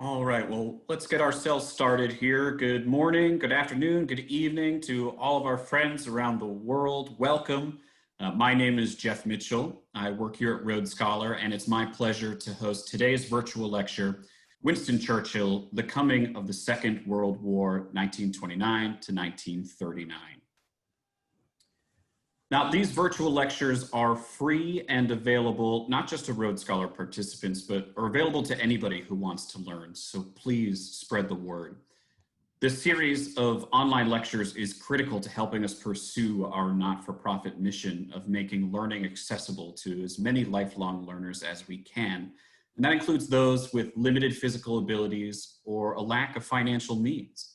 All right, well, let's get ourselves started here. Good morning, good afternoon, good evening to all of our friends around the world. Welcome. My name is Jeff Mitchell. I work here at Rhodes Scholar, and it's my pleasure to host today's virtual lecture, Winston Churchill, The Coming of the Second World War, 1929 to 1939. Now, these virtual lectures are free and available, not just to Rhodes Scholar participants, but are available to anybody who wants to learn. So please spread the word. This series of online lectures is critical to helping us pursue our not-for-profit mission of making learning accessible to as many lifelong learners as we can. And that includes those with limited physical abilities or a lack of financial means.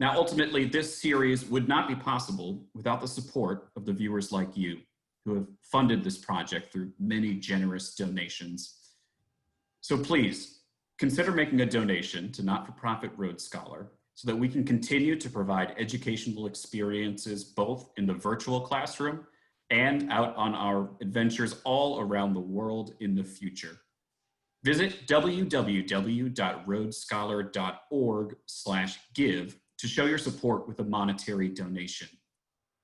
Now, ultimately, this series would not be possible without the support of the viewers like you who have funded this project through many generous donations. So please consider making a donation to Not-for-Profit Rhodes Scholar so that we can continue to provide educational experiences both in the virtual classroom and out on our adventures all around the world in the future. Visit www.rhodesscholar.org/give to show your support with a monetary donation.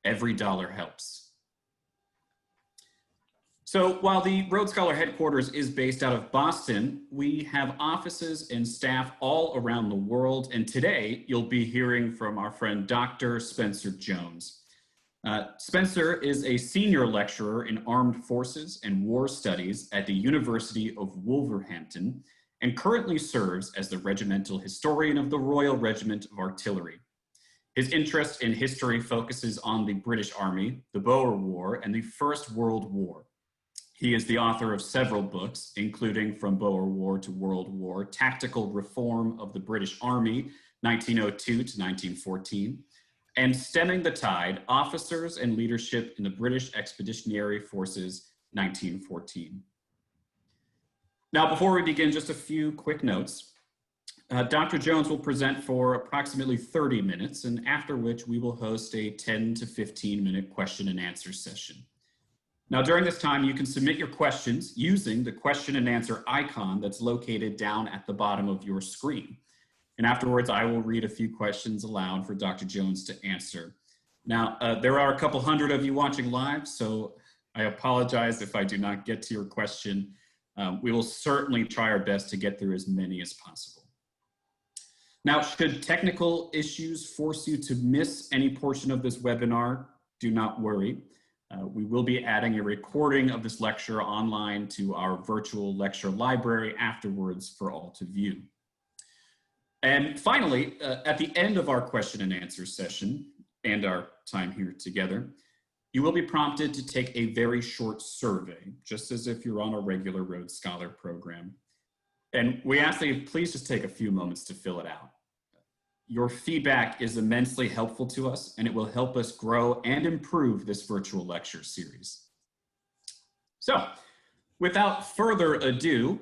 Every dollar helps. So while the Rhodes Scholar headquarters is based out of Boston, we have offices and staff all around the world. And today you'll be hearing from our friend, Dr. Spencer Jones. Spencer is a senior lecturer in armed forces and war studies at the University of Wolverhampton, and currently serves as the regimental historian of the Royal Regiment of Artillery. His interest in history focuses on the British Army, the Boer War, and the First World War. He is the author of several books, including From Boer War to World War, Tactical Reform of the British Army, 1902 to 1914, and Stemming the Tide, Officers and Leadership in the British Expeditionary Forces, 1914. Now, before we begin, just a few quick notes. Dr. Jones will present for approximately 30 minutes, and after which we will host a 10 to 15-minute question and answer session. Now, during this time, you can submit your questions using the question and answer icon that's located down at the bottom of your screen. And afterwards, I will read a few questions aloud for Dr. Jones to answer. Now, there are a couple hundred of you watching live, so I apologize if I do not get to your question. We will certainly try our best to get through as many as possible. Now, should technical issues force you to miss any portion of this webinar, do not worry. We will be adding a recording of this lecture online to our virtual lecture library afterwards for all to view. And finally, at the end of our question and answer session and our time here together, you will be prompted to take a very short survey, just as if you're on a regular Rhodes Scholar program. And we ask that you please just take a few moments to fill it out. Your feedback is immensely helpful to us, and it will help us grow and improve this virtual lecture series. So, without further ado,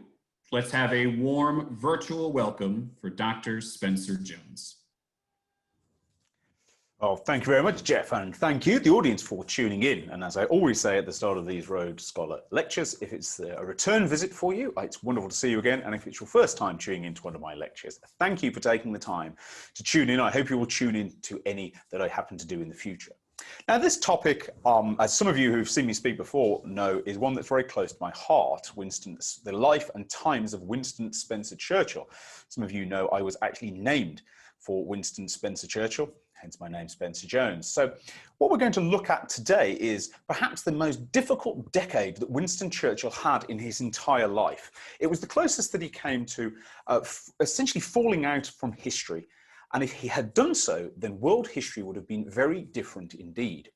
let's have a warm virtual welcome for Dr. Spencer Jones. Oh, thank you very much, Jeff, and thank you, the audience, for tuning in. And as I always say at the start of these Rhodes Scholar lectures, if it's a return visit for you, it's wonderful to see you again. And if it's your first time tuning into one of my lectures, thank you for taking the time to tune in. I hope you will tune in to any that I happen to do in the future. Now, this topic, as some of you who've seen me speak before know, is one that's very close to my heart, the life and times of Winston Spencer Churchill. Some of you know I was actually named for Winston Spencer Churchill, hence my name, Spencer Jones. So what we're going to look at today is perhaps the most difficult decade that Winston Churchill had in his entire life. It was the closest that he came to essentially falling out from history. And if he had done so, then world history would have been very different indeed.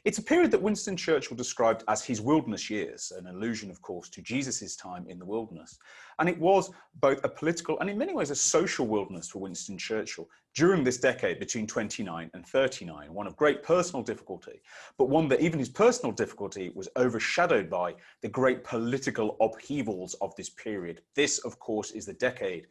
It's a period that Winston Churchill described as his wilderness years, an allusion, of course, to Jesus's time in the wilderness. And it was both a political and in many ways a social wilderness for Winston Churchill during this decade between 29 and 39, one of great personal difficulty, but one that even his personal difficulty was overshadowed by the great political upheavals of this period. This, of course, is the decade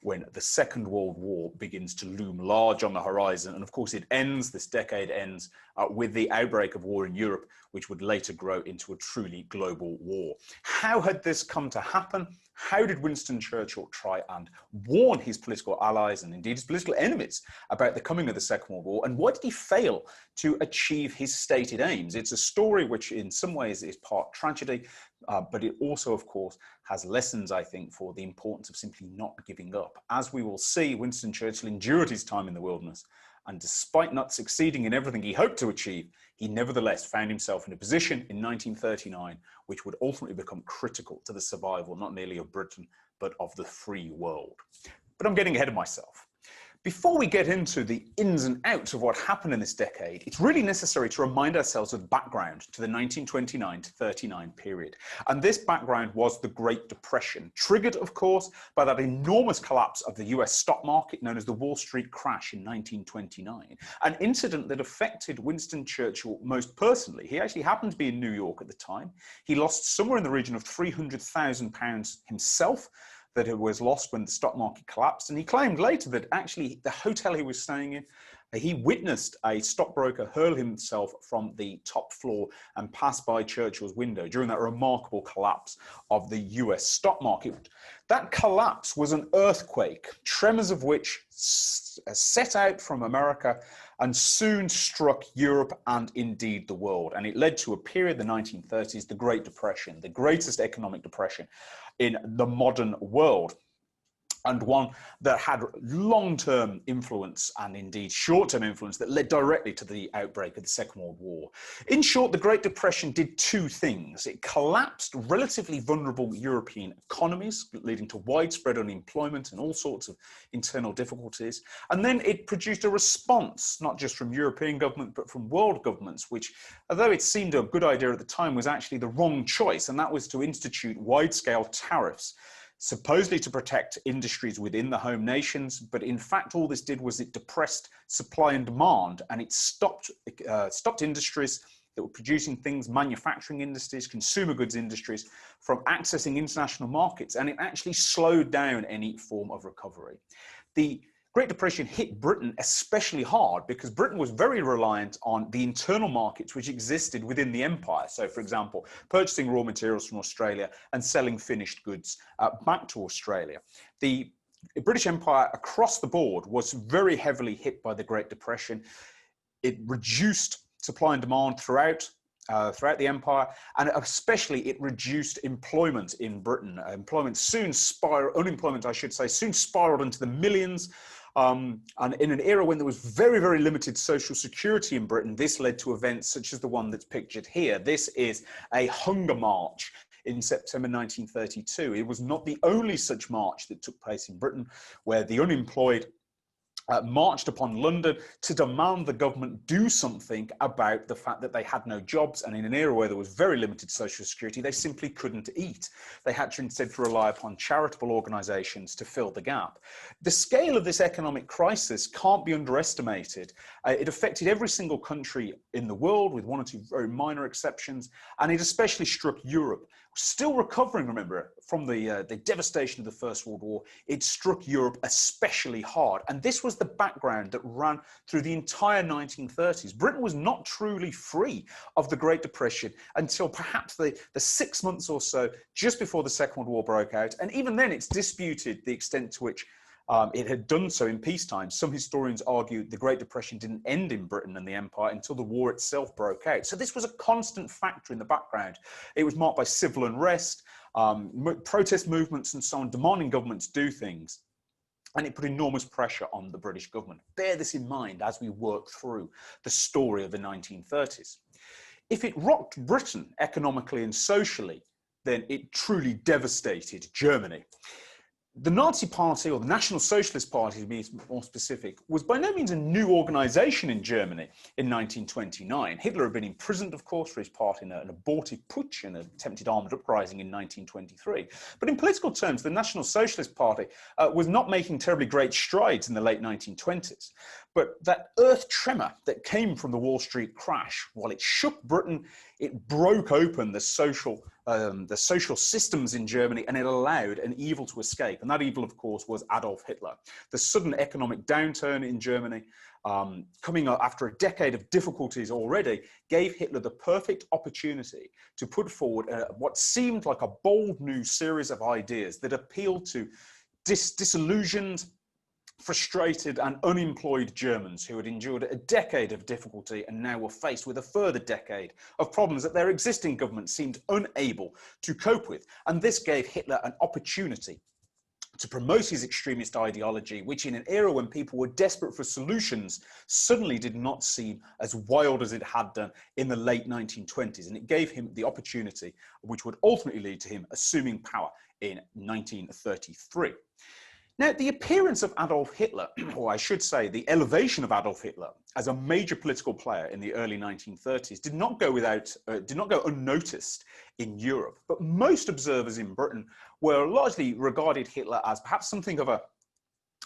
when the Second World War begins to loom large on the horizon. And of course this decade ends with the outbreak of war in Europe, which would later grow into a truly global war. How had this come to happen? How did Winston Churchill try and warn his political allies and indeed his political enemies about the coming of the Second World War? And why did he fail to achieve his stated aims? It's a story which in some ways is part tragedy, but it also, of course, has lessons, I think, for the importance of simply not giving up. As we will see, Winston Churchill endured his time in the wilderness, and despite not succeeding in everything he hoped to achieve, he nevertheless found himself in a position in 1939 which would ultimately become critical to the survival not merely of Britain, but of the free world. But I'm getting ahead of myself. Before we get into the ins and outs of what happened in this decade, it's really necessary to remind ourselves of the background to the 1929 to 39 period. And this background was the Great Depression, triggered, of course, by that enormous collapse of the US stock market known as the Wall Street crash in 1929, an incident that affected Winston Churchill most personally. He actually happened to be in New York at the time. He lost somewhere in the region of £300,000 himself, that it was lost when the stock market collapsed. And he claimed later that actually the hotel he was staying in, he witnessed a stockbroker hurl himself from the top floor and pass by Churchill's window during that remarkable collapse of the US stock market. That collapse was an earthquake, tremors of which set out from America and soon struck Europe and indeed the world. And it led to a period, the 1930s, the Great Depression, the greatest economic depression in the modern world, and one that had long-term influence and indeed short-term influence that led directly to the outbreak of the Second World War. In short, the Great Depression did two things. It collapsed relatively vulnerable European economies, leading to widespread unemployment and all sorts of internal difficulties. And then it produced a response, not just from European government, but from world governments, which, although it seemed a good idea at the time, was actually the wrong choice, and that was to institute wide-scale tariffs, supposedly to protect industries within the home nations, but in fact all this did was it depressed supply and demand, and it stopped industries that were producing things, manufacturing industries, consumer goods industries, from accessing international markets, and it actually slowed down any form of recovery. The Great Depression hit Britain especially hard because Britain was very reliant on the internal markets which existed within the empire. So, for example, purchasing raw materials from Australia and selling finished goods back to Australia. The British Empire across the board was very heavily hit by the Great Depression. It reduced supply and demand throughout the empire, and especially it reduced employment in Britain. Unemployment, soon spiraled into the millions. And in an era when there was very, very limited social security in Britain, this led to events such as the one that's pictured here. This is a hunger march in September 1932. It was not the only such march that took place in Britain, where the unemployed marched upon London to demand the government do something about the fact that they had no jobs, and in an era where there was very limited social security, they simply couldn't eat. They had to instead rely upon charitable organisations to fill the gap. The scale of this economic crisis can't be underestimated. It affected every single country in the world, with one or two very minor exceptions, and it especially struck Europe. Still recovering, remember, from the devastation of the First World War, it struck Europe especially hard. And this was the background that ran through the entire 1930s. Britain was not truly free of the Great Depression until perhaps the 6 months or so just before the Second World War broke out. And even then, it's disputed the extent to which it had done so in peacetime. Some historians argue the Great Depression didn't end in Britain and the Empire until the war itself broke out. So this was a constant factor in the background. It was marked by civil unrest, protest movements and so on, demanding governments do things. And it put enormous pressure on the British government. Bear this in mind as we work through the story of the 1930s. If it rocked Britain economically and socially, then it truly devastated Germany. The Nazi Party, or the National Socialist Party to be more specific, was by no means a new organisation in Germany in 1929. Hitler had been imprisoned, of course, for his part in an abortive putsch and an attempted armed uprising in 1923. But in political terms, the National Socialist Party was not making terribly great strides in the late 1920s. But that earth tremor that came from the Wall Street crash, while it shook Britain, it broke open the social the social systems in Germany, and it allowed an evil to escape. And that evil, of course, was Adolf Hitler. The sudden economic downturn in Germany, coming up after a decade of difficulties already, gave Hitler the perfect opportunity to put forward what seemed like a bold new series of ideas that appealed to disillusioned, frustrated and unemployed Germans who had endured a decade of difficulty and now were faced with a further decade of problems that their existing government seemed unable to cope with. And this gave Hitler an opportunity to promote his extremist ideology, which in an era when people were desperate for solutions, suddenly did not seem as wild as it had done in the late 1920s. And it gave him the opportunity, which would ultimately lead to him assuming power in 1933. Now, the appearance of Adolf Hitler, or I should say the elevation of Adolf Hitler as a major political player in the early 1930s did not go unnoticed in Europe. But most observers in Britain were largely regarded Hitler as perhaps something of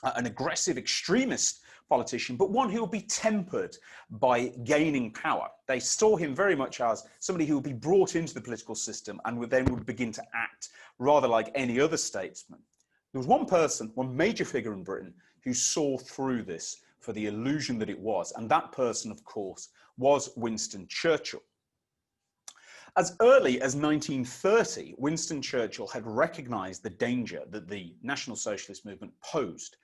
an aggressive extremist politician, but one who would be tempered by gaining power. They saw him very much as somebody who would be brought into the political system and would begin to act rather like any other statesman. There was one person, one major figure in Britain, who saw through this for the illusion that it was, and that person, of course, was Winston Churchill. As early as 1930, Winston Churchill had recognized the danger that the National Socialist movement posed.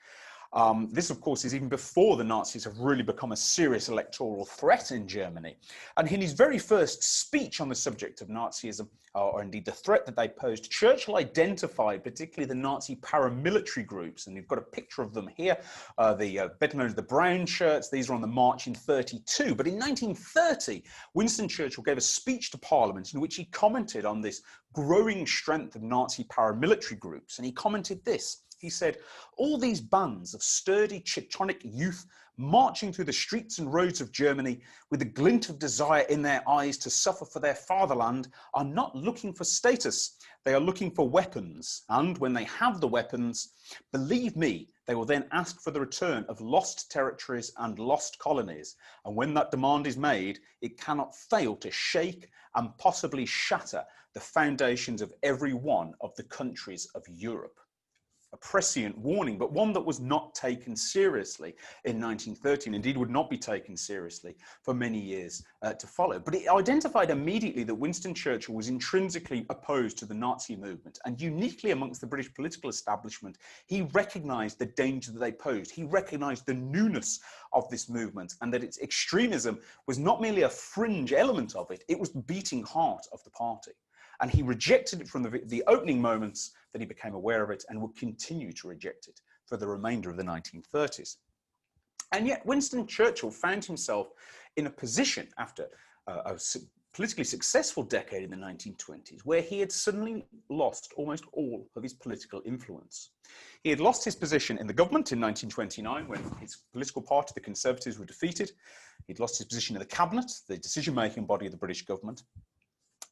This, of course, is even before the Nazis have really become a serious electoral threat in Germany. And in his very first speech on the subject of Nazism, or indeed the threat that they posed, Churchill identified particularly the Nazi paramilitary groups. And you've got a picture of them here, better known as the brown shirts. These are on the march in 32. But in 1930, Winston Churchill gave a speech to Parliament in which he commented on this growing strength of Nazi paramilitary groups. And he commented this. He said, "All these bands of sturdy Teutonic youth marching through the streets and roads of Germany with a glint of desire in their eyes to suffer for their fatherland are not looking for status. They are looking for weapons. And when they have the weapons, believe me, they will then ask for the return of lost territories and lost colonies. And when that demand is made, it cannot fail to shake and possibly shatter the foundations of every one of the countries of Europe." A prescient warning, but one that was not taken seriously in 1930, and indeed would not be taken seriously for many years to follow. But it identified immediately that Winston Churchill was intrinsically opposed to the Nazi movement, and uniquely amongst the British political establishment, he recognised the danger that they posed. He recognised the newness of this movement, and that its extremism was not merely a fringe element of it, it was the beating heart of the party. And he rejected it from the opening moments that he became aware of it, and would continue to reject it for the remainder of the 1930s. And yet Winston Churchill found himself in a position after a politically successful decade in the 1920s where he had suddenly lost almost all of his political influence. He had lost his position in the government in 1929 when his political party, the Conservatives, were defeated. He'd lost his position in the cabinet, the decision-making body of the British government.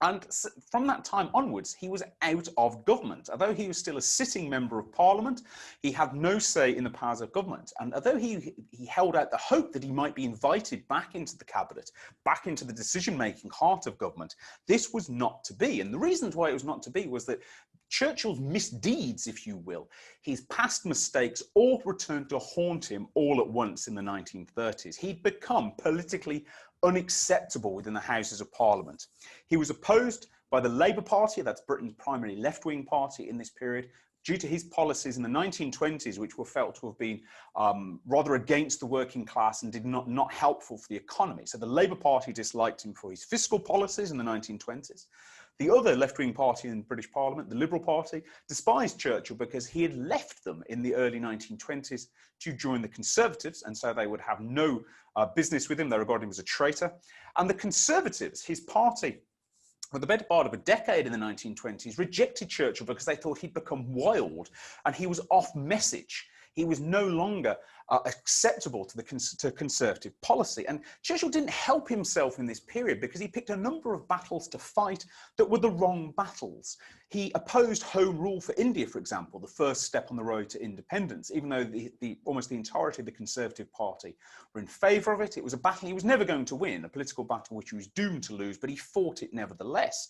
And from that time onwards, he was out of government. Although he was still a sitting member of Parliament, he had no say in the powers of government. And although he held out the hope that he might be invited back into the cabinet, back into the decision-making heart of government, this was not to be. And the reasons why it was not to be was that Churchill's misdeeds, if you will, his past mistakes, all returned to haunt him all at once in the 1930s. He'd become politically unacceptable within the Houses of Parliament. He was opposed by the Labour Party, that's Britain's primary left-wing party in this period, due to his policies in the 1920s, which were felt to have been rather against the working class and not helpful for the economy. So the Labour Party disliked him for his fiscal policies in the 1920s. The other left-wing party in British Parliament, the Liberal Party, despised Churchill because he had left them in the early 1920s to join the Conservatives, and so they would have no business with him. They regarded him as a traitor. And the Conservatives, his party, for the better part of a decade in the 1920s, rejected Churchill because they thought he'd become wild and he was off message. He was no longer acceptable to conservative policy. And Churchill didn't help himself in this period because he picked a number of battles to fight that were the wrong battles. He opposed home rule for India, for example, the first step on the road to independence, even though almost the entirety of the Conservative Party were in favour of it. It was a battle he was never going to win, a political battle which he was doomed to lose, but he fought it nevertheless.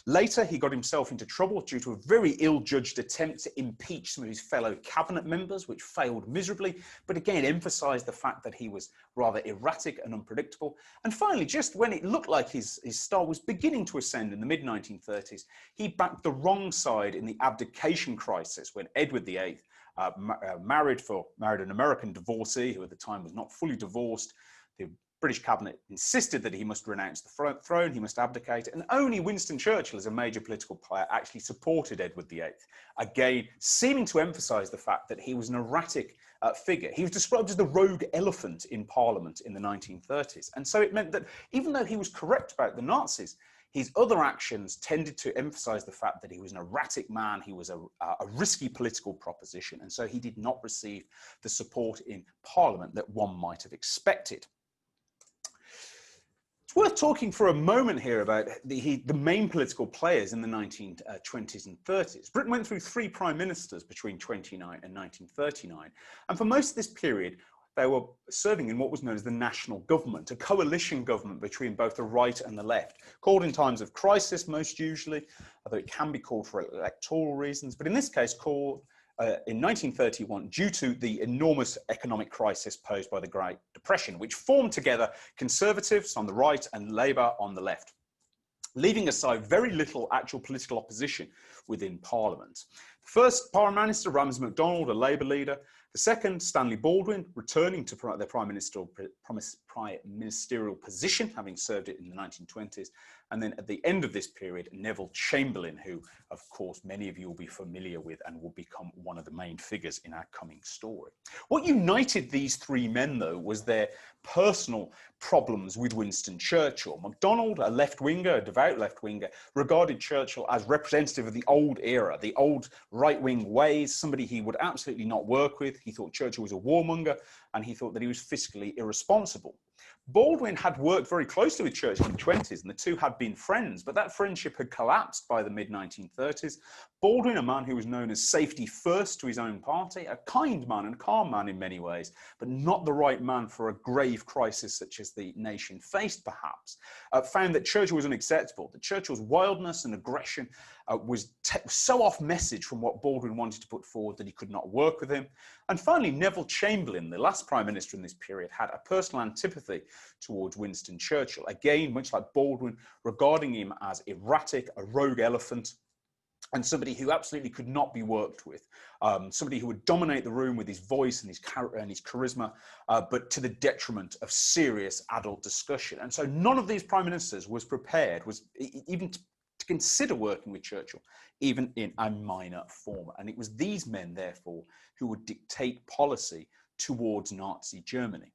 Later, he got himself into trouble due to a very ill-judged attempt to impeach some of his fellow cabinet members, which failed miserably, but again emphasised the fact that he was rather erratic and unpredictable. And finally, just when it looked like his star was beginning to ascend in the mid-1930s, he backed the wrong side in the abdication crisis when Edward VIII married an American divorcee who at the time was not fully divorced. The British cabinet insisted that he must renounce the throne, he must abdicate, and only Winston Churchill, as a major political player, actually supported Edward VIII, again seeming to emphasise the fact that he was an erratic figure. He was described as the rogue elephant in Parliament in the 1930s, and so it meant that even though he was correct about the Nazis, his other actions tended to emphasise the fact that he was an erratic man, he was a risky political proposition, and so he did not receive the support in Parliament that one might have expected. It's worth talking for a moment here about the main political players in the 1920s and 30s. Britain went through 3 prime ministers between 1929 and 1939, and for most of this period, they were serving in what was known as the national government, a coalition government between both the right and the left, called in times of crisis most usually, although it can be called for electoral reasons, but in this case called in 1931 due to the enormous economic crisis posed by the Great Depression, which formed together Conservatives on the right and Labour on the left, leaving aside very little actual political opposition within Parliament. The first Prime Minister, Ramsay MacDonald, a Labour leader. The second, Stanley Baldwin, returning to their prime ministerial position, having served it in the 1920s. And then at the end of this period, Neville Chamberlain, who, of course, many of you will be familiar with and will become one of the main figures in our coming story. What united these 3 men, though, was their personal problems with Winston Churchill. MacDonald, a left-winger, a devout left-winger, regarded Churchill as representative of the old era, the old right-wing ways, somebody he would absolutely not work with. He thought Churchill was a warmonger, and he thought that he was fiscally irresponsible. Baldwin had worked very closely with Churchill in the 20s, and the two had been friends, but that friendship had collapsed by the mid-1930s. Baldwin, a man who was known as safety first to his own party, a kind man and calm man in many ways, but not the right man for a grave crisis such as the nation faced, perhaps, found that Churchill was unacceptable, that Churchill's wildness and aggression was so off message from what Baldwin wanted to put forward that he could not work with him. And finally, Neville Chamberlain, the last prime minister in this period, had a personal antipathy towards Winston Churchill. Again, much like Baldwin, regarding him as erratic, a rogue elephant, and somebody who absolutely could not be worked with, somebody who would dominate the room with his voice and his charisma, but to the detriment of serious adult discussion. And so none of these prime ministers was prepared, even to consider working with Churchill, even in a minor form. And it was these men, therefore, who would dictate policy towards Nazi Germany.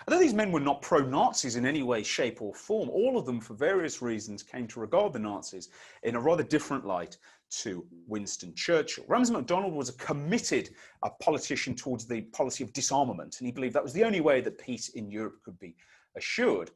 Although these men were not pro-Nazis in any way, shape or form, all of them, for various reasons, came to regard the Nazis in a rather different light to Winston Churchill. Ramsay MacDonald was a committed politician towards the policy of disarmament, and he believed that was the only way that peace in Europe could be assured.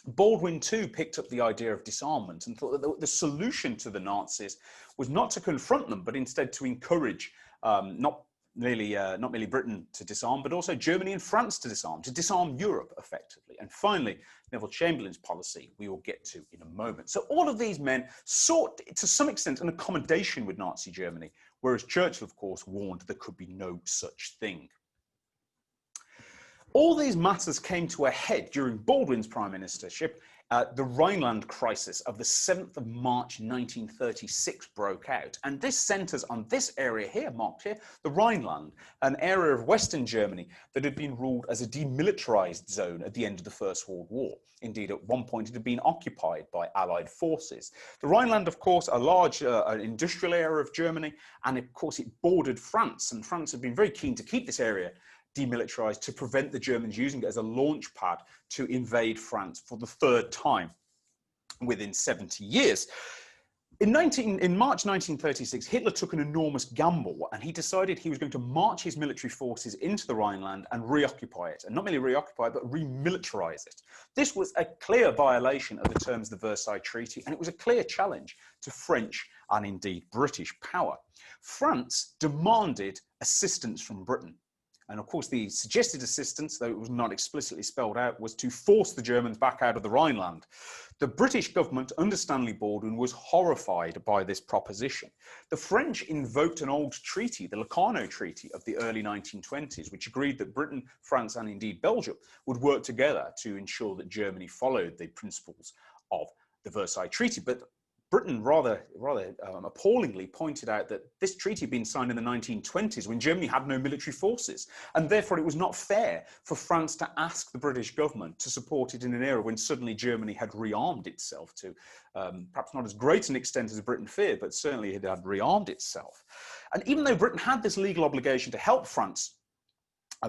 Baldwin too picked up the idea of disarmament and thought that the solution to the Nazis was not to confront them, but instead to encourage not merely Britain to disarm, but also Germany and France to disarm Europe effectively. And finally, Neville Chamberlain's policy we will get to in a moment. So all of these men sought, to some extent, an accommodation with Nazi Germany, whereas Churchill, of course, warned there could be no such thing. All these matters came to a head during Baldwin's prime ministership. The Rhineland crisis of the 7th of March 1936 broke out, and this centres on this area here, marked here, the Rhineland, an area of Western Germany that had been ruled as a demilitarised zone at the end of the First World War. Indeed, at one point it had been occupied by Allied forces. The Rhineland, of course, a large industrial area of Germany, and of course it bordered France, and France had been very keen to keep this area demilitarised to prevent the Germans using it as a launch pad to invade France for the 3rd time within 70 years. In March 1936, Hitler took an enormous gamble and he decided he was going to march his military forces into the Rhineland and reoccupy it. And not merely reoccupy it, but remilitarize it. This was a clear violation of the terms of the Versailles Treaty, and it was a clear challenge to French and indeed British power. France demanded assistance from Britain. And of course, the suggested assistance, though it was not explicitly spelled out, was to force the Germans back out of the Rhineland. The British government, under Stanley Baldwin, was horrified by this proposition. The French invoked an old treaty, the Locarno Treaty of the early 1920s, which agreed that Britain, France, and indeed Belgium would work together to ensure that Germany followed the principles of the Versailles Treaty. But Britain rather appallingly pointed out that this treaty had been signed in the 1920s when Germany had no military forces, and therefore it was not fair for France to ask the British government to support it in an era when suddenly Germany had rearmed itself to perhaps not as great an extent as Britain feared, but certainly it had rearmed itself. And even though Britain had this legal obligation to help France,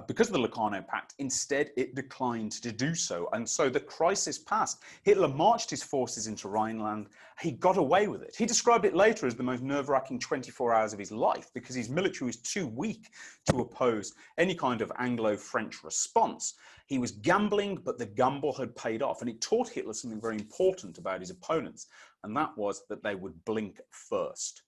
because of the Locarno Pact, instead it declined to do so. And so the crisis passed. Hitler marched his forces into Rhineland. He got away with it. He described it later as the most nerve-wracking 24 hours of his life because his military was too weak to oppose any kind of Anglo-French response. He was gambling, but the gamble had paid off. And it taught Hitler something very important about his opponents, and that was that they would blink first.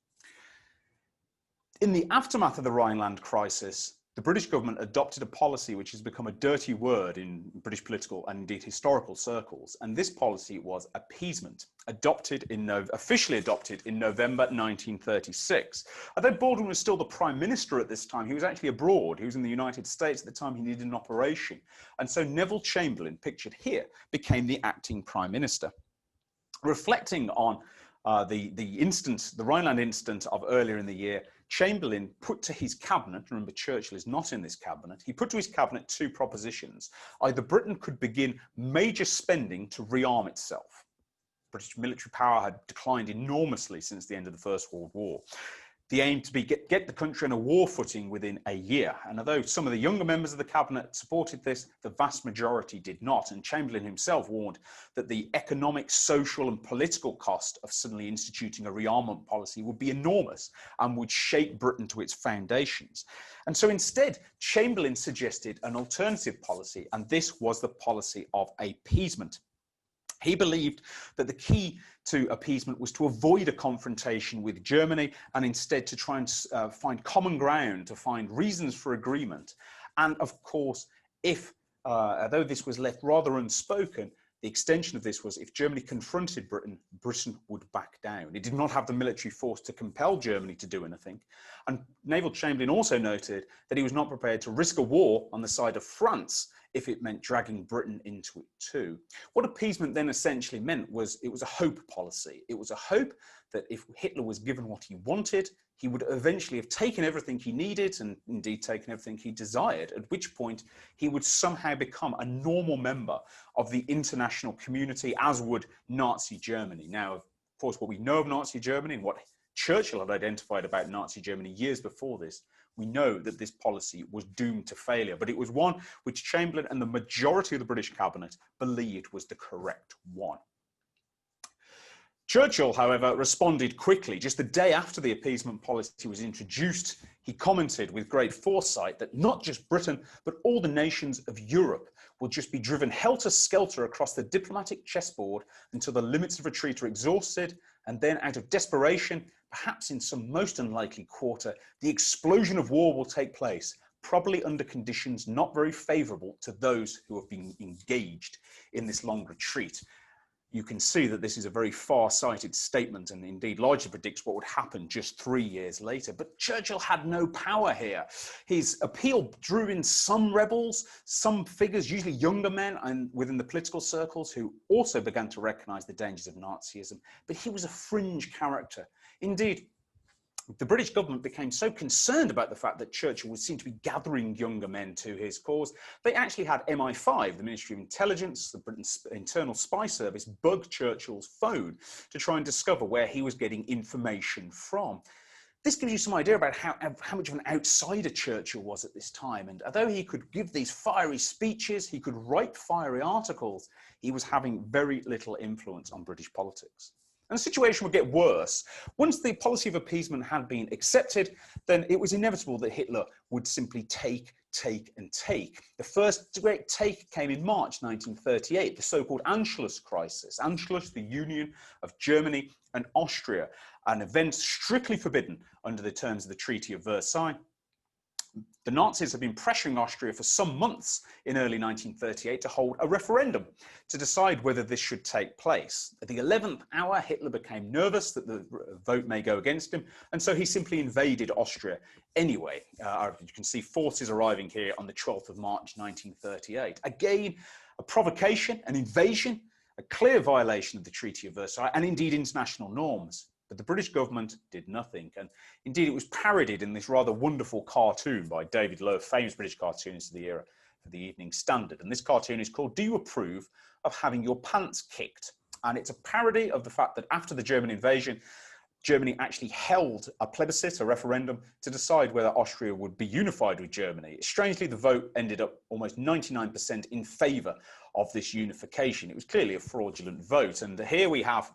In the aftermath of the Rhineland crisis, the British government adopted a policy which has become a dirty word in British political and indeed historical circles. And this policy was appeasement, officially adopted in November 1936. Although Baldwin was still the Prime Minister at this time, he was actually abroad. He was in the United States at the time. He needed an operation. And so Neville Chamberlain, pictured here, became the acting Prime Minister. Reflecting on the Rhineland incident of earlier in the year, Chamberlain put to his cabinet, remember Churchill is not in this cabinet, he put to his cabinet two propositions. Either Britain could begin major spending to rearm itself. British military power had declined enormously since the end of the First World War. The aim to be get the country on a war footing within a year. And although some of the younger members of the cabinet supported this, the vast majority did not. And Chamberlain himself warned that the economic, social and political cost of suddenly instituting a rearmament policy would be enormous and would shake Britain to its foundations. And so instead, Chamberlain suggested an alternative policy, and this was the policy of appeasement. He believed that the key to appeasement was to avoid a confrontation with Germany and instead to try and find common ground, to find reasons for agreement. And of course, although this was left rather unspoken, the extension of this was if Germany confronted Britain, Britain would back down. It did not have the military force to compel Germany to do anything. And Neville Chamberlain also noted that he was not prepared to risk a war on the side of France if it meant dragging Britain into it too. What appeasement then essentially meant was it was a hope policy. It was a hope that if Hitler was given what he wanted, he would eventually have taken everything he needed and indeed taken everything he desired, at which point he would somehow become a normal member of the international community, as would Nazi Germany. Now, of course, what we know of Nazi Germany and what Churchill had identified about Nazi Germany years before this, we know that this policy was doomed to failure, but it was one which Chamberlain and the majority of the British cabinet believed was the correct one. Churchill, however, responded quickly. Just the day after the appeasement policy was introduced, he commented with great foresight that not just Britain, but all the nations of Europe will just be driven helter-skelter across the diplomatic chessboard until the limits of retreat are exhausted, and then out of desperation, perhaps in some most unlikely quarter, the explosion of war will take place, probably under conditions not very favourable to those who have been engaged in this long retreat. You can see that this is a very far-sighted statement and indeed largely predicts what would happen just 3 years later. But Churchill had no power here. His appeal drew in some rebels, some figures, usually younger men and within the political circles who also began to recognise the dangers of Nazism. But he was a fringe character. Indeed, the British government became so concerned about the fact that Churchill would seem to be gathering younger men to his cause, they actually had MI5, the Ministry of Intelligence, the Britain's internal spy service, bug Churchill's phone to try and discover where he was getting information from. This gives you some idea about how much of an outsider Churchill was at this time. And although he could give these fiery speeches, he could write fiery articles, he was having very little influence on British politics. And the situation would get worse. Once the policy of appeasement had been accepted, then it was inevitable that Hitler would simply take, and take. The first great take came in March 1938, the so-called Anschluss crisis. Anschluss, the union of Germany and Austria, an event strictly forbidden under the terms of the Treaty of Versailles. The Nazis had been pressuring Austria for some months in early 1938 to hold a referendum to decide whether this should take place. At the 11th hour, Hitler became nervous that the vote may go against him, and so he simply invaded Austria anyway. You can see forces arriving here on the 12th of March 1938. Again, a provocation, an invasion, a clear violation of the Treaty of Versailles and indeed international norms. But the British government did nothing. And indeed, it was parodied in this rather wonderful cartoon by David Lowe, famous British cartoonist of the era, for the Evening Standard. And this cartoon is called "Do You Approve of Having Your Pants Kicked?" And it's a parody of the fact that after the German invasion, Germany actually held a plebiscite, a referendum, to decide whether Austria would be unified with Germany. Strangely, the vote ended up almost 99% in favour of this unification. It was clearly a fraudulent vote. And here we have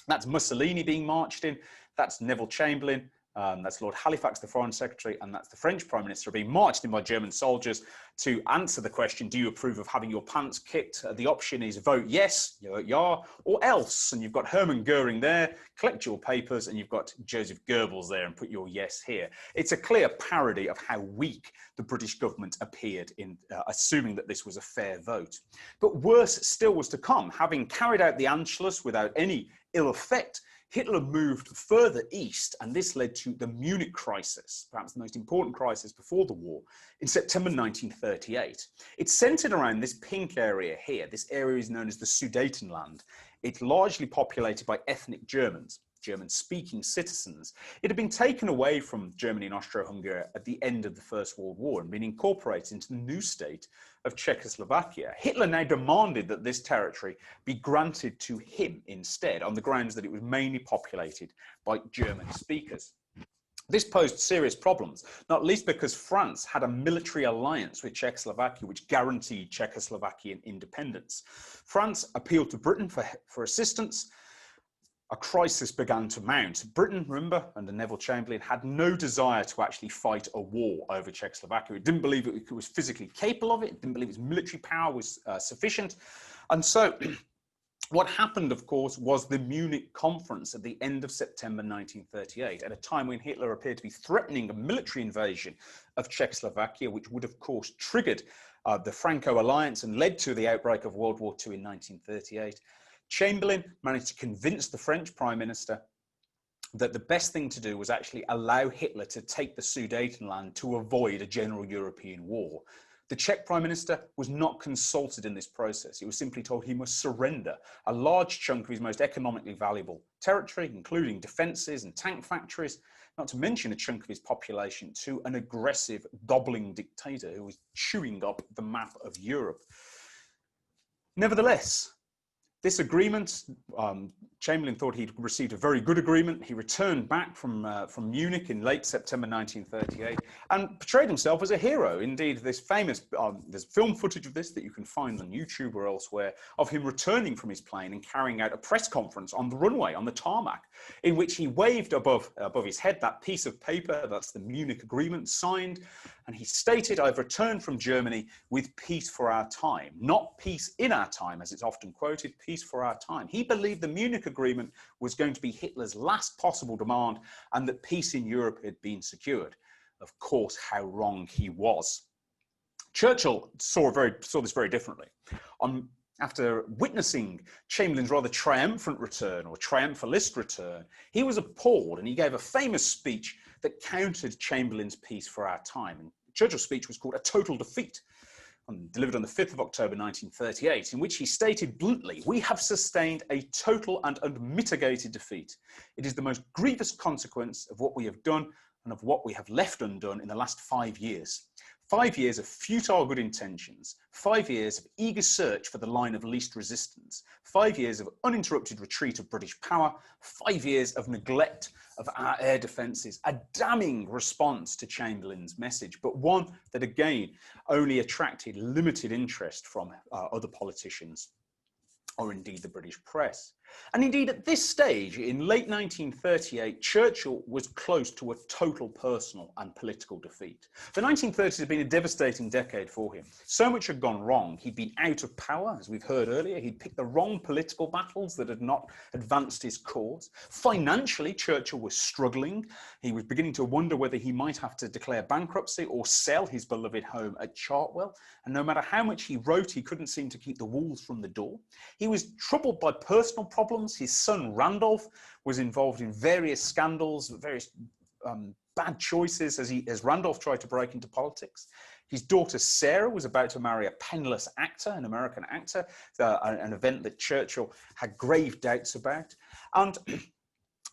that's Mussolini being marched in, that's Neville Chamberlain, that's Lord Halifax, the Foreign Secretary, and that's the French Prime Minister being marched in by German soldiers to answer the question, do you approve of having your pants kicked? The option is vote yes, you vote yeah, or else. And you've got Hermann Goering there, collect your papers, and you've got Joseph Goebbels there and put your yes here. It's a clear parody of how weak the British government appeared in assuming that this was a fair vote. But worse still was to come. Having carried out the Anschluss without any ill effect, Hitler moved further east, and this led to the Munich crisis, perhaps the most important crisis before the war, in September 1938. It's centered around this pink area here. This area is known as the Sudetenland. It's largely populated by ethnic Germans, German-speaking citizens. It had been taken away from Germany and Austro-Hungary at the end of the First World War and been incorporated into the new state of Czechoslovakia. Hitler now demanded that this territory be granted to him instead, on the grounds that it was mainly populated by German speakers. This posed serious problems, not least because France had a military alliance with Czechoslovakia, which guaranteed Czechoslovakian independence. France appealed to Britain for assistance. A crisis began to mount. Britain, remember, under Neville Chamberlain, had no desire to actually fight a war over Czechoslovakia. It didn't believe it was physically capable of it. It didn't believe its military power was sufficient. And so what happened, of course, was the Munich conference at the end of September 1938, at a time when Hitler appeared to be threatening a military invasion of Czechoslovakia, which would, of course, triggered the Franco alliance and led to the outbreak of World War II in 1938. Chamberlain managed to convince the French Prime Minister that the best thing to do was actually allow Hitler to take the Sudetenland to avoid a general European war. The Czech Prime Minister was not consulted in this process. He was simply told he must surrender a large chunk of his most economically valuable territory, including defences and tank factories, not to mention a chunk of his population, to an aggressive, gobbling dictator who was chewing up the map of Europe. Nevertheless, this agreement, Chamberlain thought he'd received a very good agreement. He returned back from Munich in late September 1938 and portrayed himself as a hero. Indeed, this famous, there's film footage of this that you can find on YouTube or elsewhere, of him returning from his plane and carrying out a press conference on the runway, on the tarmac, in which he waved above his head that piece of paper, that's the Munich Agreement, signed, and he stated, "I've returned from Germany with peace for our time." Not peace in our time, as it's often quoted, peace for our time. He believed the Munich Agreement was going to be Hitler's last possible demand and that peace in Europe had been secured. Of course, how wrong he was. Churchill saw this very differently. After witnessing Chamberlain's rather triumphant return, or triumphalist return, he was appalled and he gave a famous speech that countered Chamberlain's peace for our time. And Churchill's speech was called "A Total Defeat," delivered on the 5th of October 1938, in which he stated bluntly, "We have sustained a total and unmitigated defeat. It is the most grievous consequence of what we have done and of what we have left undone in the last 5 years. 5 years of futile good intentions, 5 years of eager search for the line of least resistance, 5 years of uninterrupted retreat of British power, 5 years of neglect of our air defences." A damning response to Chamberlain's message, but one that again only attracted limited interest from other politicians, or indeed the British press. And indeed, at this stage, in late 1938, Churchill was close to a total personal and political defeat. The 1930s had been a devastating decade for him. So much had gone wrong. He'd been out of power, as we've heard earlier. He'd picked the wrong political battles that had not advanced his cause. Financially, Churchill was struggling. He was beginning to wonder whether he might have to declare bankruptcy or sell his beloved home at Chartwell. And no matter how much he wrote, he couldn't seem to keep the wolves from the door. He was troubled by personal problems. His son Randolph was involved in various scandals, various bad choices as Randolph tried to break into politics. His daughter Sarah was about to marry a penniless actor, an American actor, an event that Churchill had grave doubts about. And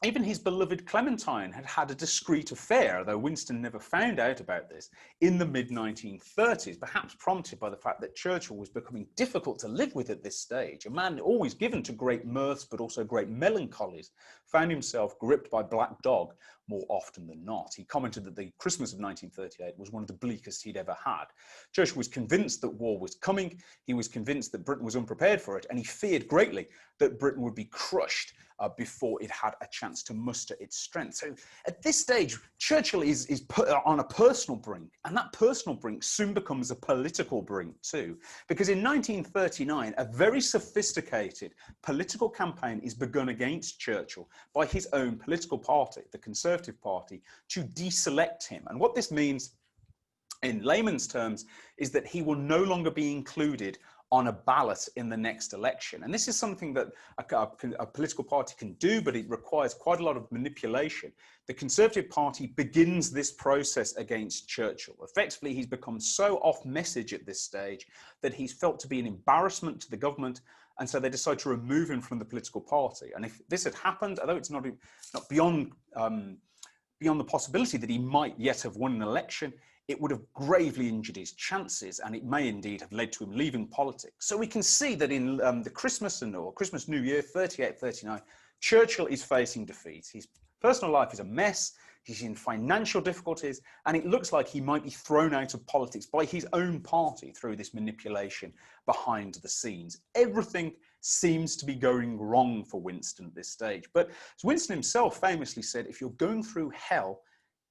even his beloved Clementine had had a discreet affair, though Winston never found out about this, in the mid-1930s, perhaps prompted by the fact that Churchill was becoming difficult to live with at this stage. A man always given to great mirths, but also great melancholies, found himself gripped by black dog more often than not. He commented that the Christmas of 1938 was one of the bleakest he'd ever had. Churchill was convinced that war was coming. He was convinced that Britain was unprepared for it, and he feared greatly that Britain would be crushed before it had a chance to muster its strength. So at this stage, Churchill is put on a personal brink, and that personal brink soon becomes a political brink too, because in 1939, a very sophisticated political campaign is begun against Churchill by his own political party, the Conservative Party, to deselect him. And what this means in layman's terms is that he will no longer be included on a ballot in the next election. And this is something that a political party can do, but it requires quite a lot of manipulation. The Conservative Party begins this process against Churchill. Effectively, he's become so off message at this stage that he's felt to be an embarrassment to the government, and so they decide to remove him from the political party. And if this had happened, although it's not beyond the possibility that he might yet have won an election, it would have gravely injured his chances, and it may indeed have led to him leaving politics. So we can see that in the Christmas or Christmas New Year, 38-39, Churchill is facing defeat. His personal life is a mess, he's in financial difficulties, and it looks like he might be thrown out of politics by his own party through this manipulation behind the scenes. Everything seems to be going wrong for Winston at this stage. But as Winston himself famously said, if you're going through hell,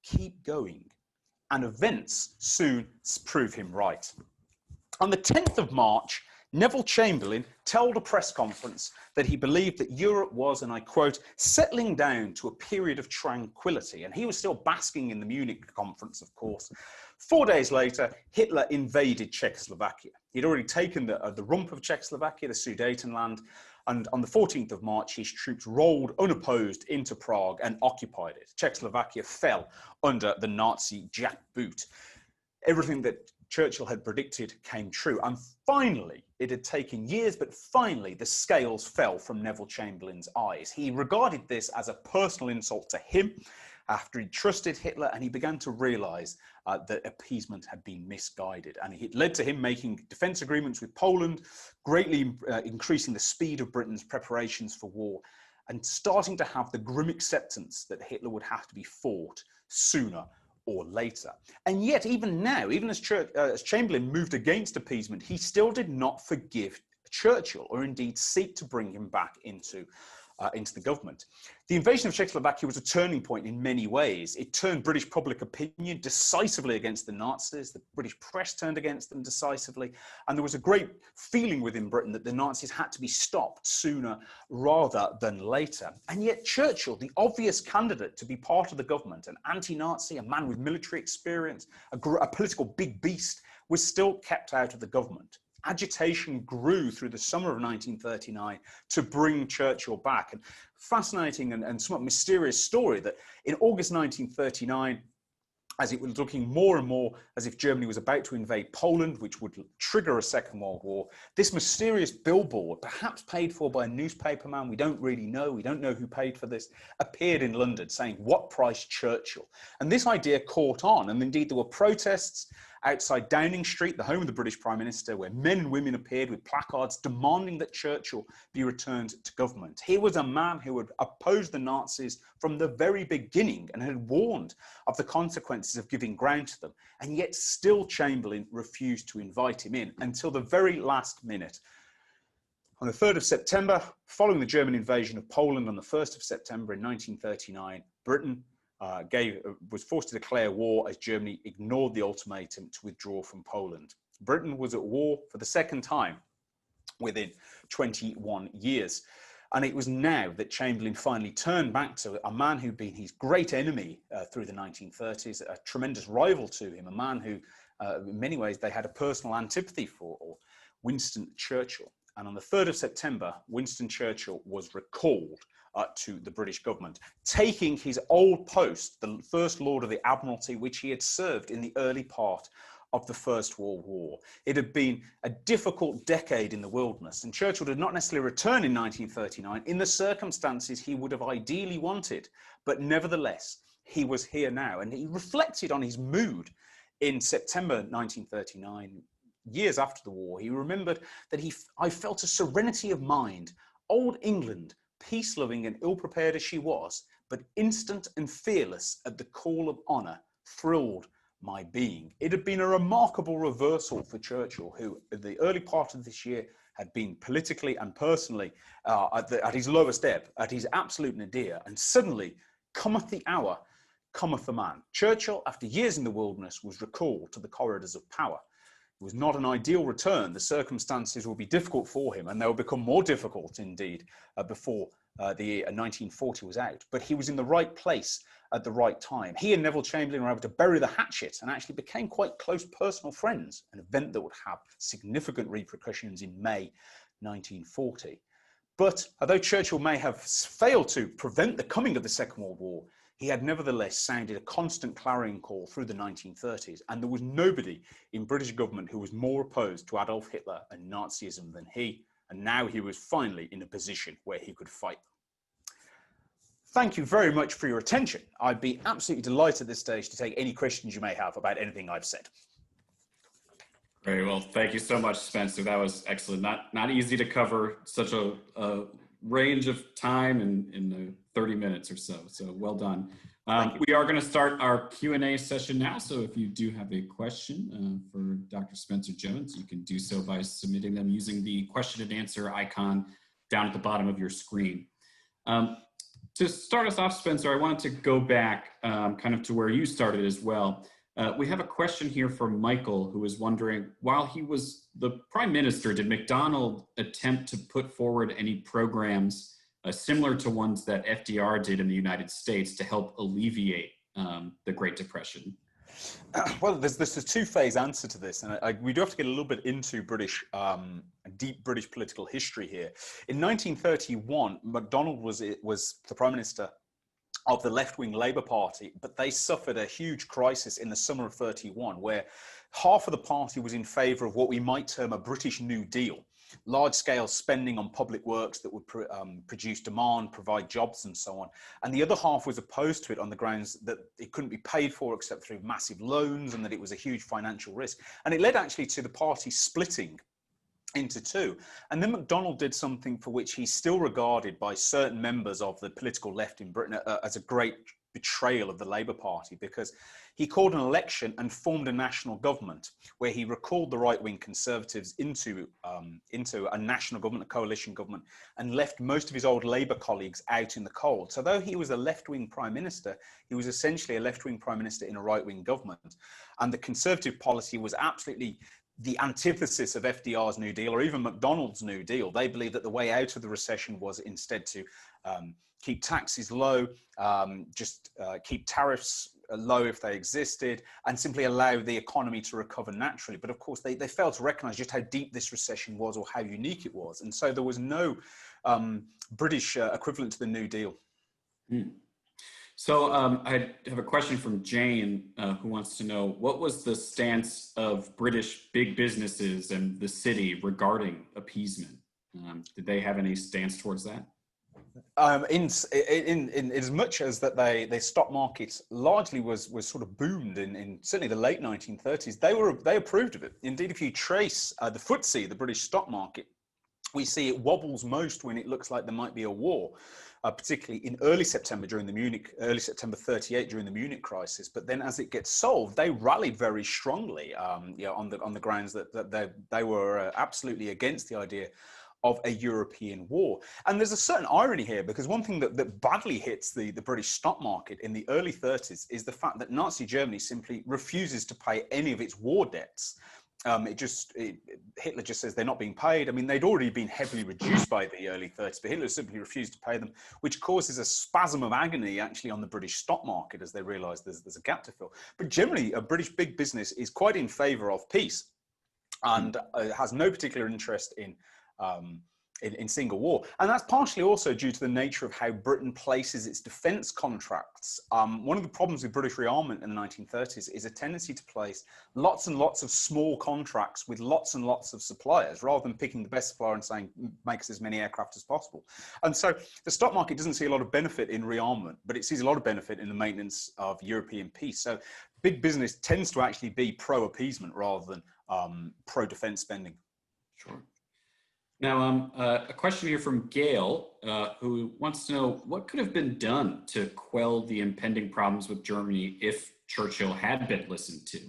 keep going. And events soon prove him right. On the 10th of March, Neville Chamberlain told a press conference that he believed that Europe was, and I quote, settling down to a period of tranquility. And he was still basking in the Munich conference, of course. 4 days later, Hitler invaded Czechoslovakia. He'd already taken the rump of Czechoslovakia, the Sudetenland, and on the 14th of March, his troops rolled unopposed into Prague and occupied it. Czechoslovakia fell under the Nazi jackboot. Everything that Churchill had predicted came true. And finally, it had taken years, but finally the scales fell from Neville Chamberlain's eyes. He regarded this as a personal insult to him after he trusted Hitler, and he began to realise that appeasement had been misguided. And it led to him making defence agreements with Poland, greatly increasing the speed of Britain's preparations for war, and starting to have the grim acceptance that Hitler would have to be fought sooner or later. And yet, even now, even as Chamberlain moved against appeasement, he still did not forgive Churchill, or indeed seek to bring him back into the government. The invasion of Czechoslovakia was a turning point in many ways. It turned British public opinion decisively against the Nazis. The British press turned against them decisively. And there was a great feeling within Britain that the Nazis had to be stopped sooner rather than later. And yet Churchill, the obvious candidate to be part of the government, an anti-Nazi, a man with military experience, a political big beast, was still kept out of the government. Agitation grew through the summer of 1939 to bring Churchill back. And fascinating and somewhat mysterious story that in August 1939, as it was looking more and more as if Germany was about to invade Poland, which would trigger a Second World War, this mysterious billboard, perhaps paid for by a newspaperman, we don't really know, we don't know who paid for this, appeared in London saying, "What price Churchill?" And this idea caught on, and indeed there were protests outside Downing Street, the home of the British Prime Minister, where men and women appeared with placards demanding that Churchill be returned to government. He was a man who had opposed the Nazis from the very beginning and had warned of the consequences of giving ground to them. And yet still Chamberlain refused to invite him in until the very last minute. On the 3rd of September, following the German invasion of Poland on the 1st of September in 1939, Britain was forced to declare war as Germany ignored the ultimatum to withdraw from Poland. Britain was at war for the second time within 21 years. And it was now that Chamberlain finally turned back to a man who'd been his great enemy through the 1930s, a tremendous rival to him, a man who, in many ways, they had a personal antipathy for, Winston Churchill. And on the 3rd of September, Winston Churchill was recalled to the British government, taking his old post, the First Lord of the Admiralty, which he had served in the early part of the First World War. It had been a difficult decade in the wilderness, and Churchill did not necessarily return in 1939 in the circumstances he would have ideally wanted, but nevertheless, he was here now, and he reflected on his mood in September 1939, years after the war. He remembered that I felt a serenity of mind. Old England, peace-loving and ill-prepared as she was, but instant and fearless at the call of honour, thrilled my being. It had been a remarkable reversal for Churchill, who at the early part of this year had been politically and personally at his lowest ebb, at his absolute nadir, and suddenly cometh the hour, cometh the man. Churchill, after years in the wilderness, was recalled to the corridors of power. It was not an ideal return. The circumstances will be difficult for him, and they will become more difficult indeed before the year 1940 was out. But he was in the right place at the right time. He and Neville Chamberlain were able to bury the hatchet and actually became quite close personal friends, an event that would have significant repercussions in May 1940. But although Churchill may have failed to prevent the coming of the Second World War, he had nevertheless sounded a constant clarion call through the 1930s, and there was nobody in British government who was more opposed to Adolf Hitler and Nazism than he, and now he was finally in a position where he could fight them. Thank you very much for your attention. I'd be absolutely delighted at this stage to take any questions you may have about anything I've said. Very well. Thank you so much, Spencer. That was excellent. Not easy to cover such a range of time in 30 minutes or so. So well done. We are going to start our Q&A session now. So if you do have a question for Dr. Spencer Jones, you can do so by submitting them using the question and answer icon down at the bottom of your screen. To start us off, Spencer, I wanted to go back kind of to where you started as well. We have a question here from Michael, who is wondering, while he was the Prime Minister, did MacDonald attempt to put forward any programs similar to ones that FDR did in the United States to help alleviate the Great Depression? Well, there's a two-phase answer to this, and we do have to get a little bit into deep British political history here. In 1931, MacDonald was the Prime Minister of the left-wing Labour Party, but they suffered a huge crisis in the summer of 31, where half of the party was in favour of what we might term a British New Deal, large-scale spending on public works that would produce demand, provide jobs and so on. And the other half was opposed to it on the grounds that it couldn't be paid for except through massive loans and that it was a huge financial risk. And it led actually to the party splitting into two. And then MacDonald did something for which he's still regarded by certain members of the political left in Britain as a great betrayal of the Labour Party, because he called an election and formed a national government where he recalled the right-wing Conservatives into a national government, a coalition government, and left most of his old Labour colleagues out in the cold. So though he was a left-wing Prime Minister, he was essentially a left-wing Prime Minister in a right-wing government. And the Conservative policy was absolutely the antithesis of FDR's New Deal or even MacDonald's New Deal. They believed that the way out of the recession was instead to keep taxes low, keep tariffs low if they existed, and simply allow the economy to recover naturally. But of course, they failed to recognize just how deep this recession was or how unique it was. And so there was no British equivalent to the New Deal. Mm. So I have a question from Jane, who wants to know, what was the stance of British big businesses and the city regarding appeasement? Did they have any stance towards that? In as much as that their stock market largely was sort of boomed in certainly the late 1930s, they approved of it. Indeed, if you trace the FTSE, the British stock market, we see it wobbles most when it looks like there might be a war. Particularly in early September early September 38 during the Munich crisis. But then as it gets solved, they rallied very strongly on the grounds that they were absolutely against the idea of a European war. And there's a certain irony here, because one thing that badly hits the British stock market in the early 30s is the fact that Nazi Germany simply refuses to pay any of its war debts. Hitler just says they're not being paid. I mean, they'd already been heavily reduced by the early 30s, but Hitler simply refused to pay them, which causes a spasm of agony actually on the British stock market as they realise there's a gap to fill. But generally, a British big business is quite in favour of peace and has no particular interest in single war. And that's partially also due to the nature of how Britain places its defence contracts. One of the problems with British rearmament in the 1930s is a tendency to place lots and lots of small contracts with lots and lots of suppliers, rather than picking the best supplier and saying, make us as many aircraft as possible. And so the stock market doesn't see a lot of benefit in rearmament, but it sees a lot of benefit in the maintenance of European peace. So big business tends to actually be pro-appeasement rather than pro-defence spending. Sure. Now, a question here from Gail, who wants to know what could have been done to quell the impending problems with Germany if Churchill had been listened to?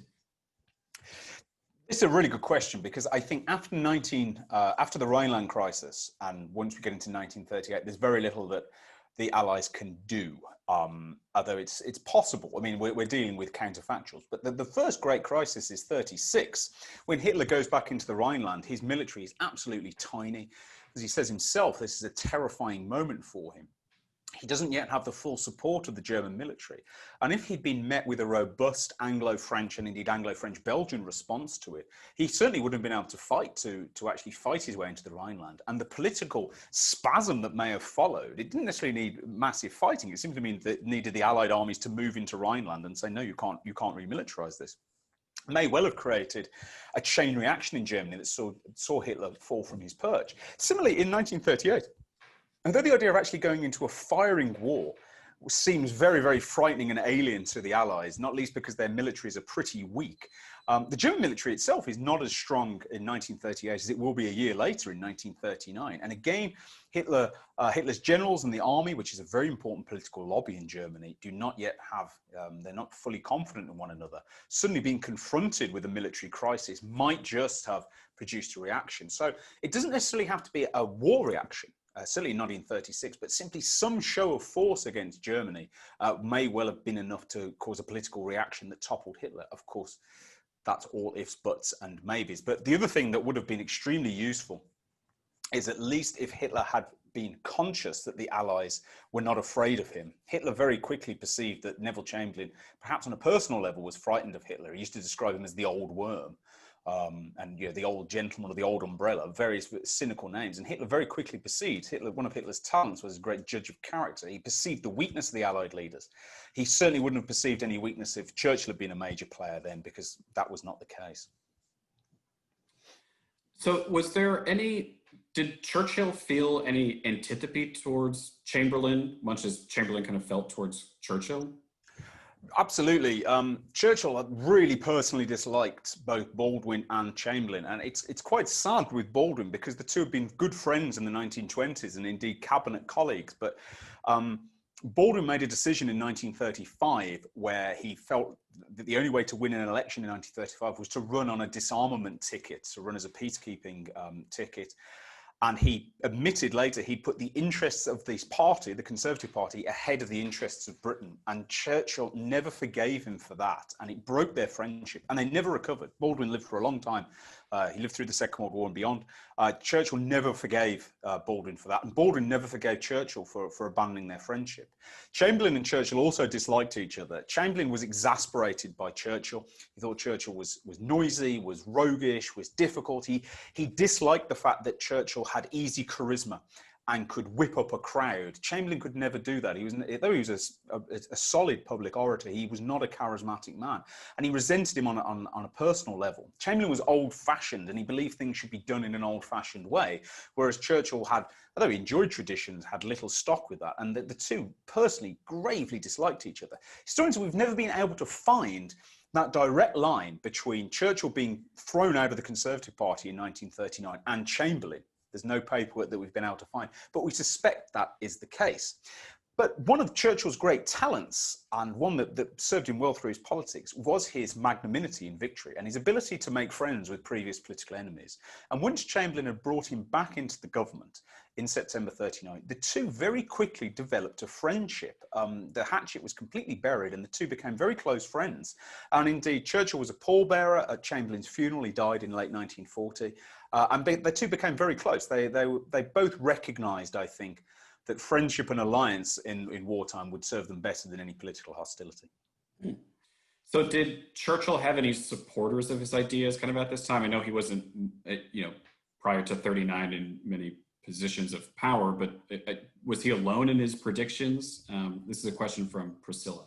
It's a really good question, because I think after the Rhineland crisis, and once we get into 1938, there's very little that the Allies can do, although it's possible. I mean, we're dealing with counterfactuals, but the first great crisis is 36. When Hitler goes back into the Rhineland, his military is absolutely tiny. As he says himself, this is a terrifying moment for him. He doesn't yet have the full support of the German military. And if he'd been met with a robust Anglo-French and indeed Anglo-French-Belgian response to it, he certainly wouldn't have been able to fight to actually fight his way into the Rhineland. And the political spasm that may have followed, it didn't necessarily need massive fighting. It simply means that it needed the Allied armies to move into Rhineland and say, no, you can't remilitarize this. May well have created a chain reaction in Germany that saw Hitler fall from his perch. Similarly, in 1938, although the idea of actually going into a firing war seems very, very frightening and alien to the Allies, not least because their militaries are pretty weak, the German military itself is not as strong in 1938 as it will be a year later in 1939. And again, Hitler's generals and the army, which is a very important political lobby in Germany, do not yet have, they're not fully confident in one another. Suddenly being confronted with a military crisis might just have produced a reaction. So it doesn't necessarily have to be a war reaction. Certainly not in 36, but simply some show of force against Germany may well have been enough to cause a political reaction that toppled Hitler. Of course, that's all ifs, buts, and maybes. But the other thing that would have been extremely useful is at least if Hitler had been conscious that the Allies were not afraid of him. Hitler very quickly perceived that Neville Chamberlain, perhaps on a personal level, was frightened of Hitler. He used to describe him as the old worm. And the old gentleman or the old umbrella, various cynical names. And Hitler very quickly perceived, one of Hitler's talents was a great judge of character. He perceived the weakness of the Allied leaders. He certainly wouldn't have perceived any weakness if Churchill had been a major player then, because that was not the case. So did Churchill feel any antipathy towards Chamberlain, much as Chamberlain kind of felt towards Churchill? Absolutely. Churchill really personally disliked both Baldwin and Chamberlain, and it's quite sad with Baldwin because the two have been good friends in the 1920s and indeed cabinet colleagues. But Baldwin made a decision in 1935 where he felt that the only way to win an election in 1935 was to run on a disarmament ticket, to run as a peacekeeping ticket. And he admitted later he'd put the interests of this party, the Conservative Party, ahead of the interests of Britain. And Churchill never forgave him for that. And it broke their friendship. And they never recovered. Baldwin lived for a long time. He lived through the Second World War and beyond. Churchill never forgave Baldwin for that. And Baldwin never forgave Churchill for abandoning their friendship. Chamberlain and Churchill also disliked each other. Chamberlain was exasperated by Churchill. He thought Churchill was noisy, was roguish, was difficult. He disliked the fact that Churchill had easy charisma and could whip up a crowd. Chamberlain could never do that. Though he was a solid public orator, he was not a charismatic man. And he resented him on a personal level. Chamberlain was old-fashioned and he believed things should be done in an old-fashioned way, whereas Churchill had, although he enjoyed traditions, had little stock with that. And the two personally gravely disliked each other. Historians, we've never been able to find that direct line between Churchill being thrown out of the Conservative Party in 1939 and Chamberlain. There's no paperwork that we've been able to find, but we suspect that is the case. But one of Churchill's great talents, and one that served him well through his politics, was his magnanimity in victory and his ability to make friends with previous political enemies. And once Chamberlain had brought him back into the government in September 39, the two very quickly developed a friendship. The hatchet was completely buried and the two became very close friends. And indeed, Churchill was a pallbearer at Chamberlain's funeral. He died in late 1940. And the two became very close. They both recognised, I think, that friendship and alliance in wartime would serve them better than any political hostility. So did Churchill have any supporters of his ideas kind of at this time? I know he wasn't, prior to 39 in many positions of power, but was he alone in his predictions? This is a question from Priscilla.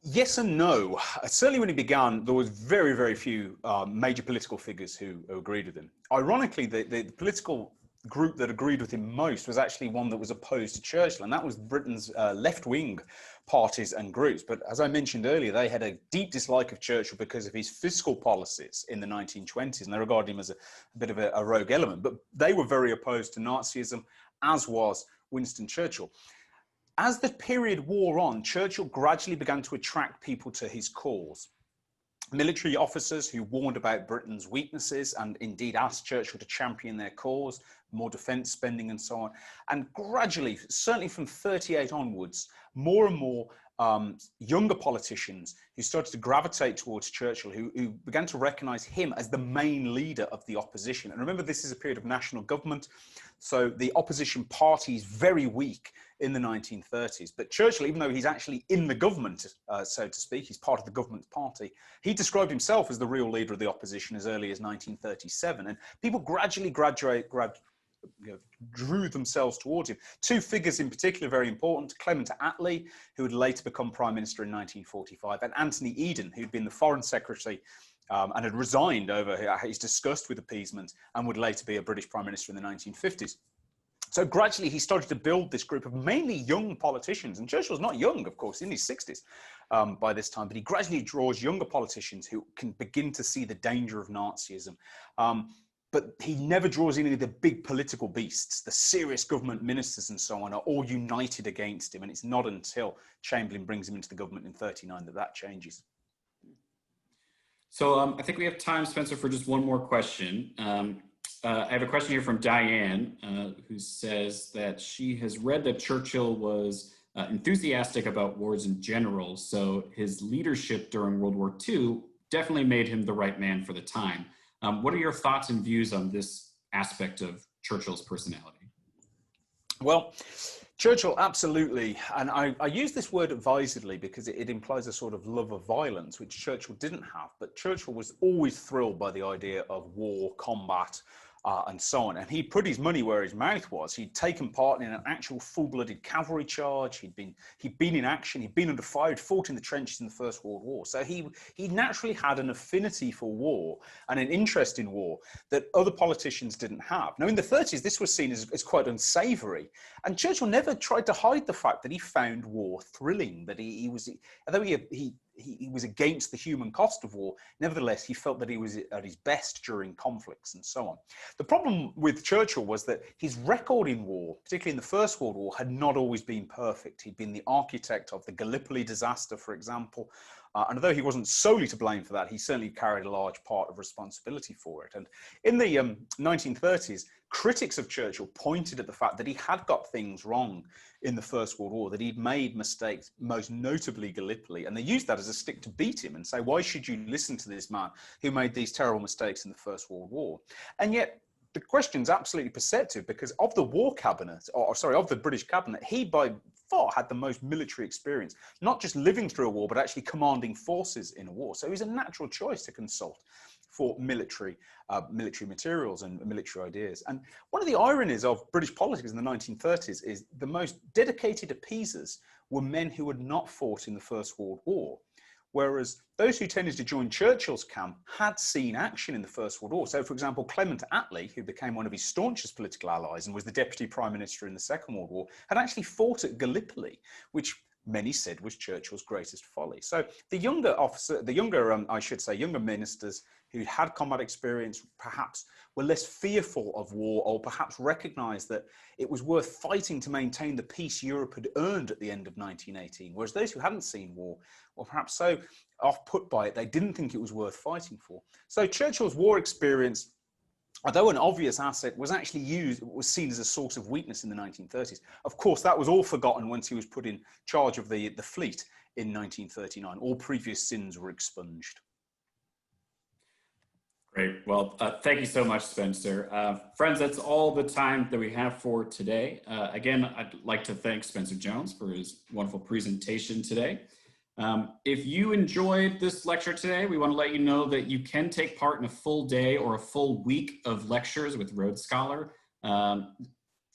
Yes and no. Certainly when he began, there was very, very few major political figures who agreed with him. Ironically, the political group that agreed with him most was actually one that was opposed to Churchill, and that was Britain's left-wing parties and groups. But as I mentioned earlier, they had a deep dislike of Churchill because of his fiscal policies in the 1920s, and they regarded him as a bit of a rogue element. But they were very opposed to Nazism, as was Winston Churchill. As the period wore on, Churchill gradually began to attract people to his cause. Military officers who warned about Britain's weaknesses and indeed asked Churchill to champion their cause, more defence spending and so on. And gradually, certainly from 38 onwards, more and more younger politicians who started to gravitate towards Churchill, who began to recognise him as the main leader of the opposition. And remember, this is a period of national government, so the opposition party is very weak in the 1930s. But Churchill, even though he's actually in the government, so to speak, he's part of the government party, he described himself as the real leader of the opposition as early as 1937. And people gradually drew themselves towards him. Two figures in particular very important: Clement Attlee, who would later become Prime Minister in 1945, and Anthony Eden, who'd been the Foreign Secretary and had resigned over his disgust with appeasement and would later be a British Prime Minister in the 1950s. So gradually he started to build this group of mainly young politicians, and Churchill's not young, of course, in his 60s by this time, but he gradually draws younger politicians who can begin to see the danger of Nazism. But he never draws in any of the big political beasts. The serious government ministers and so on are all united against him, and it's not until Chamberlain brings him into the government in 39 that that changes. So I think we have time, Spencer, for just one more question. I have a question here from Diane, who says that she has read that Churchill was enthusiastic about wars in general, so his leadership during World War II definitely made him the right man for the time. What are your thoughts and views on this aspect of Churchill's personality? Well, Churchill, absolutely. And I use this word advisedly because it implies a sort of love of violence, which Churchill didn't have. But Churchill was always thrilled by the idea of war, combat, and so on. And he put his money where his mouth was. He'd taken part in an actual full-blooded cavalry charge. He'd been in action. He'd been under fire. He'd fought in the trenches in the First World War. So he naturally had an affinity for war and an interest in war that other politicians didn't have. Now, in the 30s, this was seen as quite unsavoury. And Churchill never tried to hide the fact that he found war thrilling, that he was, although he was against the human cost of war, nevertheless, he felt that he was at his best during conflicts and so on. The problem with Churchill was that his record in war, particularly in the First World War, had not always been perfect. He'd been the architect of the Gallipoli disaster, for example, and although he wasn't solely to blame for that, he certainly carried a large part of responsibility for it. And in the 1930s, critics of Churchill pointed at the fact that he had got things wrong in the First World War, that he'd made mistakes, most notably Gallipoli, and they used that as a stick to beat him and say, why should you listen to this man who made these terrible mistakes in the First World War? And yet, the question's absolutely perceptive because of the war cabinet, of the British cabinet, he by far had the most military experience, not just living through a war, but actually commanding forces in a war. So it was a natural choice to consult for military materials and military ideas. And one of the ironies of British politics in the 1930s is the most dedicated appeasers were men who had not fought in the First World War, whereas those who tended to join Churchill's camp had seen action in the First World War. So, for example, Clement Attlee, who became one of his staunchest political allies and was the Deputy Prime Minister in the Second World War, had actually fought at Gallipoli, which many said was Churchill's greatest folly. So the younger ministers who'd had combat experience, perhaps were less fearful of war, or perhaps recognized that it was worth fighting to maintain the peace Europe had earned at the end of 1918. Whereas those who hadn't seen war were perhaps so off-put by it, they didn't think it was worth fighting for. So Churchill's war experience, although an obvious asset, was seen as a source of weakness in the 1930s. Of course, that was all forgotten once he was put in charge of the fleet in 1939. All previous sins were expunged. Great. Well, thank you so much, Spencer. Friends, that's all the time that we have for today. Again, I'd like to thank Spencer Jones for his wonderful presentation today. If you enjoyed this lecture today, we want to let you know that you can take part in a full day or a full week of lectures with Rhodes Scholar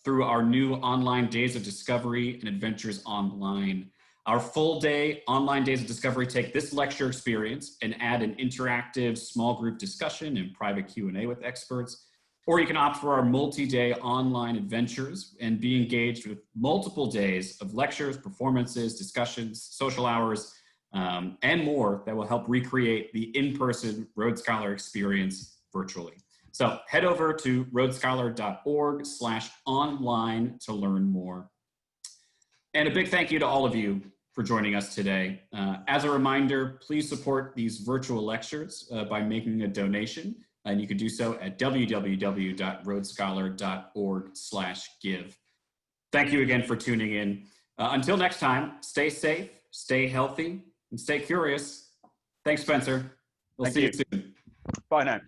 through our new online Days of Discovery and Adventures Online. Our full day online Days of Discovery take this lecture experience and add an interactive small group discussion and private Q&A with experts. Or you can opt for our multi-day online adventures and be engaged with multiple days of lectures, performances, discussions, social hours, and more that will help recreate the in-person Rhodes Scholar experience virtually. So head over to rhodesscholar.org/online to learn more. And a big thank you to all of you for joining us today. As a reminder, please support these virtual lectures by making a donation. And you can do so at www.rhodesscholar.org/give. Thank you again for tuning in. Until next time, stay safe, stay healthy, and stay curious. Thanks, Spencer. We'll see you soon. Bye now.